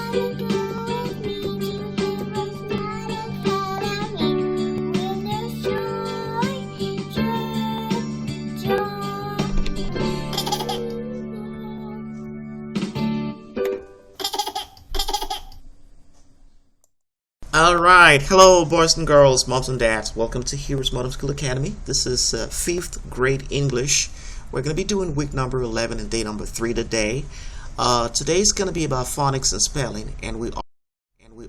Alright, hello boys and girls, moms and dads. Welcome to HeroesMart Homeschool Academy. This is Fifth Grade English. We're going to be doing week number 11 and day number 3 today. Today's going to be about phonics and spelling, and we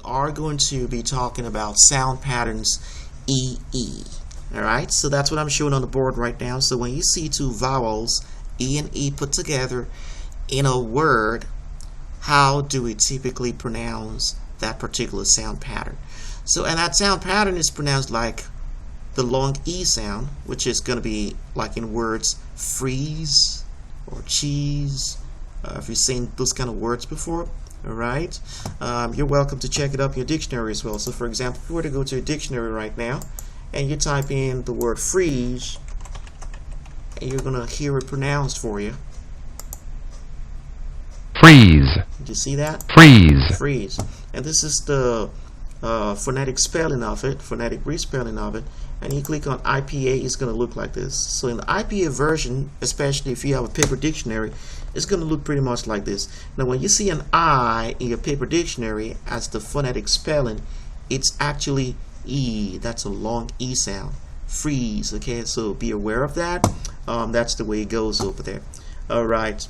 are going to be talking about sound patterns EE. Alright, so that's what I'm showing on the board right now. So when you see two vowels, E and E, put together in a word, how do we typically pronounce that particular sound pattern? So, and that sound pattern is pronounced like the long E sound, which is going to be like in words freeze or cheese. If you've seen those kind of words before, all right, you're welcome to check it up in your dictionary as well. So for example, if you were to go to a dictionary right now and you type in the word freeze, and you're going to hear it pronounced for you. Freeze. Did you see that? Freeze. Freeze. And this is the phonetic spelling of it, phonetic respelling of it. And you click on IPA, it's going to look like this. So in the IPA version, especially if you have a paper dictionary, it's going to look pretty much like this. Now when you see an I in your paper dictionary as the phonetic spelling, it's actually E. That's a long E sound. Freeze. Okay, so be aware of that. That's the way it goes over there. All right.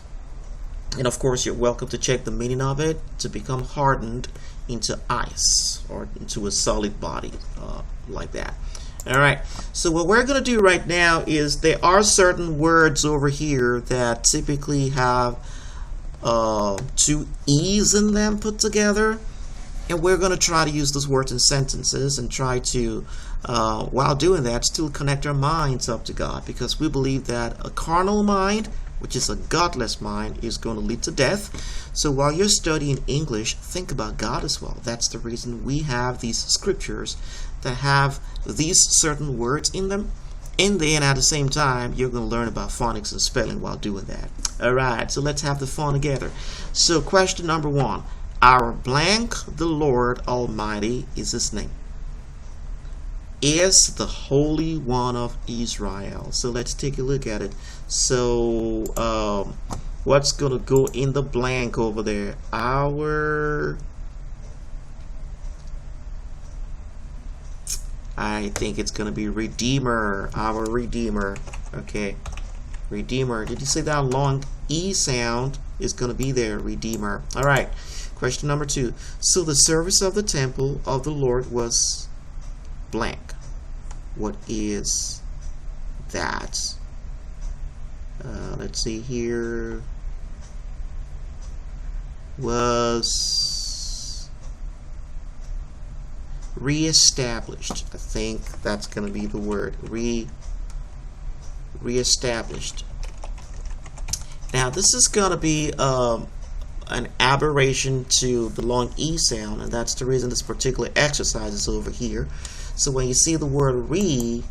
And of course, you're welcome to check the meaning of it to become hardened into ice or into a solid body like that. All right, so what we're going to do right now is there are certain words over here that typically have two E's in them put together, and we're going to try to use those words in sentences and try to while doing that still connect our minds up to God, because we believe that a carnal mind, which is a godless mind, is going to lead to death. So while you're studying English, think about God as well. That's the reason we have these scriptures that have these certain words in them. And then at the same time, you're going to learn about phonics and spelling while doing that. Alright, so let's have the fun together. So question number 1. Our blank, the Lord Almighty, is His name. Is the Holy One of Israel. So let's take a look at it. So what's gonna go in the blank over there? I think it's gonna be Redeemer. Our Redeemer. Okay, Redeemer. Did you say that long E sound is gonna be there? Redeemer. All right, question number 2. So the service of the temple of the Lord was blank. What is that? Let's see here. Was reestablished. I think that's going to be the word. Reestablished. Now this is going to be an aberration to the long E sound, and that's the reason this particular exercise is over here. So when you see the word re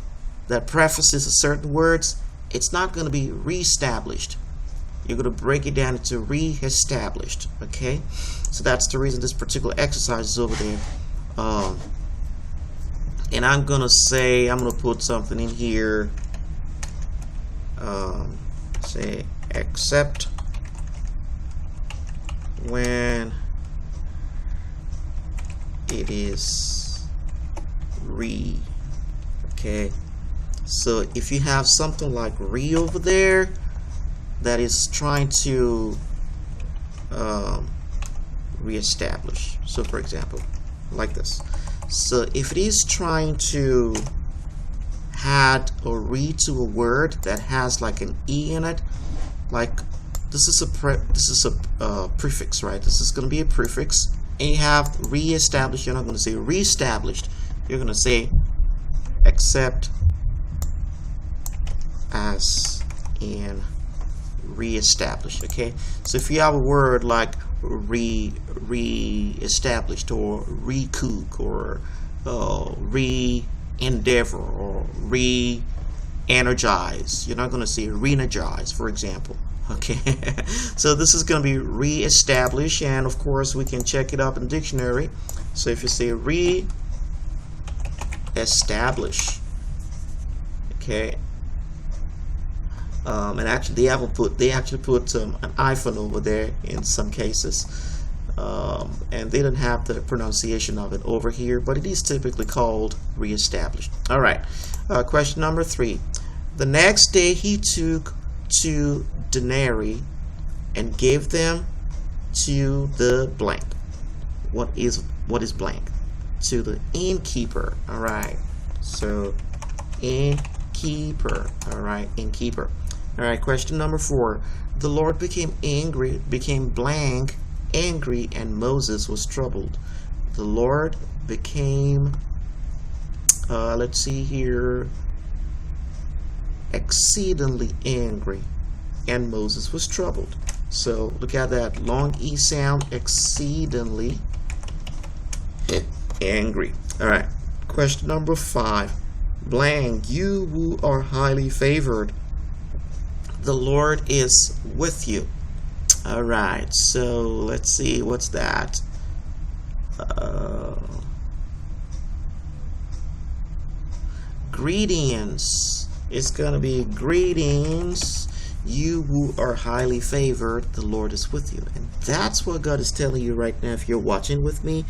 that prefaces a certain words, it's not going to be reestablished. You're going to break it down into reestablished. Okay, so that's the reason this particular exercise is over there. And I'm going to say, I'm going to put something in here. Say except when it is re. Okay, so if you have something like re over there that is trying to reestablish, so for example like this, so if it is trying to add or re to a word that has like an E in it, like this is a prefix, right? This is going to be a prefix, and you have reestablished. You're not going to say reestablished. You're going to say except as in reestablished. Okay, so if you have a word like re-established or recoup or re-endeavor or re-energize, you're not going to say re-energize, for example. Okay, so this is going to be re-establish, and of course we can check it up in the dictionary. So if you say re-establish, okay, and actually they actually put an iPhone over there in some cases, and they didn't have the pronunciation of it over here, but it is typically called re-established. All right, question number 3. The next day he took 2 denarii and gave them to the blank. What is blank? To the innkeeper. All right, so innkeeper. All right, innkeeper. All right, question number 4. The Lord became angry, angry, and Moses was troubled. The Lord became, let's see here, exceedingly angry, and Moses was troubled. So look at that long E sound, exceedingly angry. All right, question number 5. Blank, you who are highly favored, the Lord is with you. All right, so let's see, what's that? Greetings. It's going to be greetings, you who are highly favored, the Lord is with you. And that's what God is telling you right now. If you're watching with me,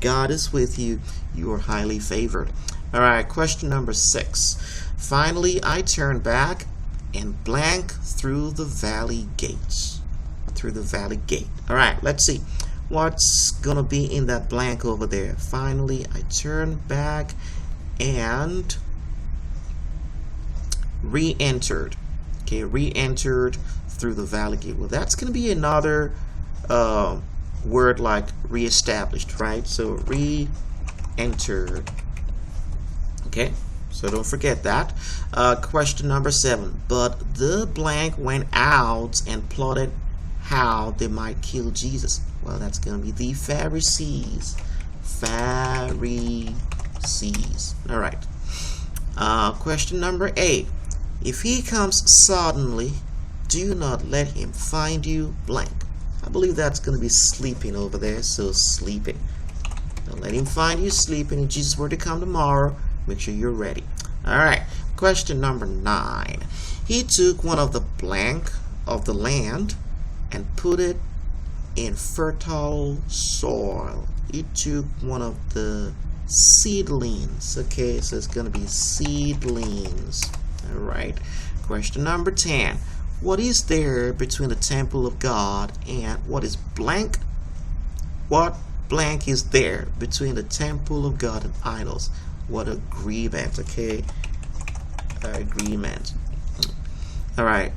God is with you. You are highly favored. All right, question number 6. Finally, I turned back and blank through the valley gates. Through the valley gate. All right, let's see. What's going to be in that blank over there? Finally, I turned back and re-entered. Okay, re-entered through the valley gate. Well, that's going to be another word like re-established, right? So re-entered. Okay, so don't forget that. Question number 7. But the blank went out and plotted how they might kill Jesus. Well, that's going to be the Pharisees. Pharisees. All right. Question number 8. If he comes suddenly, do not let him find you blank. I believe that's going to be sleeping over there, so sleeping. Don't let him find you sleeping. If Jesus were to come tomorrow, make sure you're ready. All right, question number 9. He took one of the blank of the land and put it in fertile soil. He took one of the seedlings. Okay, so it's going to be seedlings. All right, question number 10. What is there between the temple of God and what is blank? What blank is there between the temple of God and idols? What agreement? Okay, agreement. All right,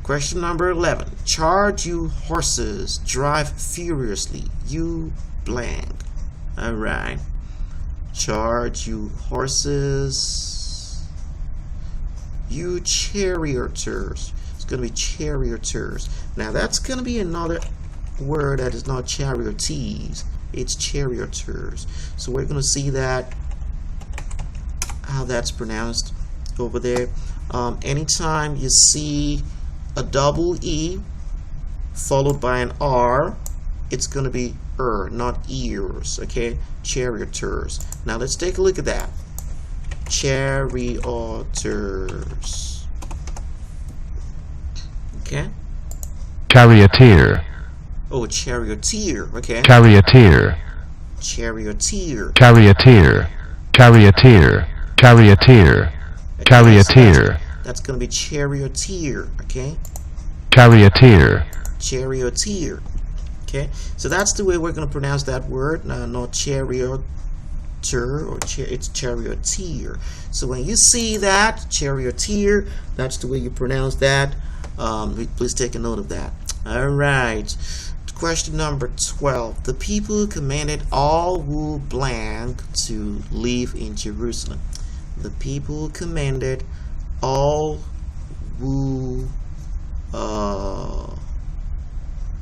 question number 11. Charge, you horses, drive furiously, you blank. All right, charge, you horses, you charioteers. It's going to be charioteers. Now that's going to be another word that is not chariotees. It's charioteers. So we're going to see that, how that's pronounced over there. Anytime you see a double E followed by an R, it's going to be not ears. Okay, charioteers. Now let's take a look at that. Charioteers. Okay. Charioteer. Oh, charioteer. Okay. Charioteer. Charioteer. Charioteer. Charioteer. Charioteer. Charioteer. That's going to be charioteer. Okay. Charioteer. Charioteer. Okay. So that's the way we're going to pronounce that word. Not charioteer, or it's charioteer. So when you see that charioteer, that's the way you pronounce that. Please take a note of that. All right. Question number 12. The people commanded all who blank to live in Jerusalem. The people commanded all who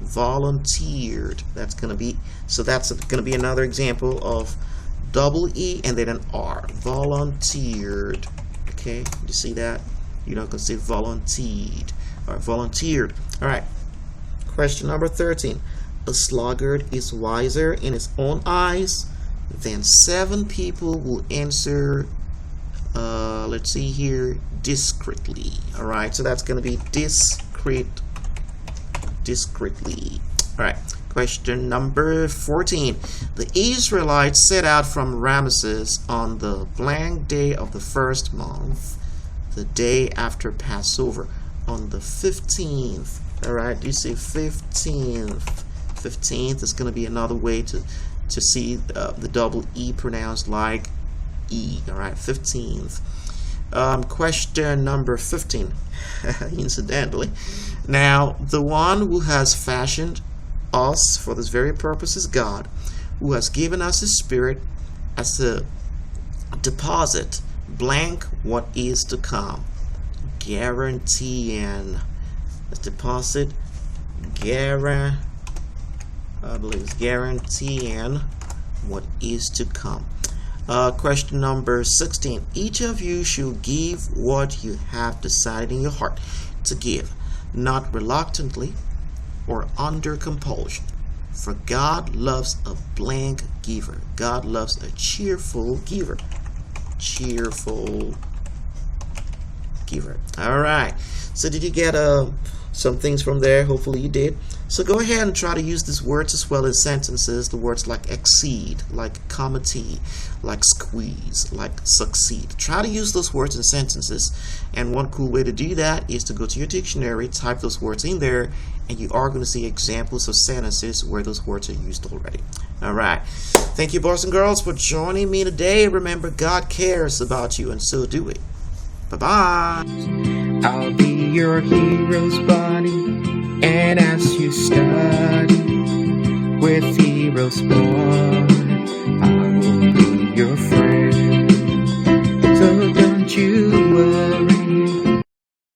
volunteered. That's going to be, so that's going to be another example of double E and then an R. Volunteered. Okay, you see that? You're not going to say volunteered. or volunteered. All right. Question number 13. A sluggard is wiser in his own eyes than 7 people will answer, let's see here, discreetly. All right, so that's going to be discreetly. All right, question number 14. The Israelites set out from Ramesses on the blank day of the first month, the day after Passover, on the 15th. All right, you see 15th. 15th is going to be another way to see the double E pronounced like E. All right, 15th. Question number 15. Incidentally, now the one who has fashioned us for this very purpose is God, who has given us His Spirit as a deposit, blank what is to come, guaranteeing. Let's deposit, I believe it's guaranteeing what is to come. Question number 16. Each of you should give what you have decided in your heart to give, not reluctantly or under compulsion. For God loves a blank giver. God loves a cheerful giver. Cheerful giver. All right. So did you get some things from there? Hopefully you did. So go ahead and try to use these words as well as sentences. The words like exceed, like committee, like squeeze, like succeed. Try to use those words in sentences. And one cool way to do that is to go to your dictionary, type those words in there, and you are going to see examples of sentences where those words are used already. All right. Thank you, boys and girls, for joining me today. Remember, God cares about you, and so do we. Bye-bye. I'll be your hero's buddy, and as you study with HeroesMart, I will be your friend. So don't you worry.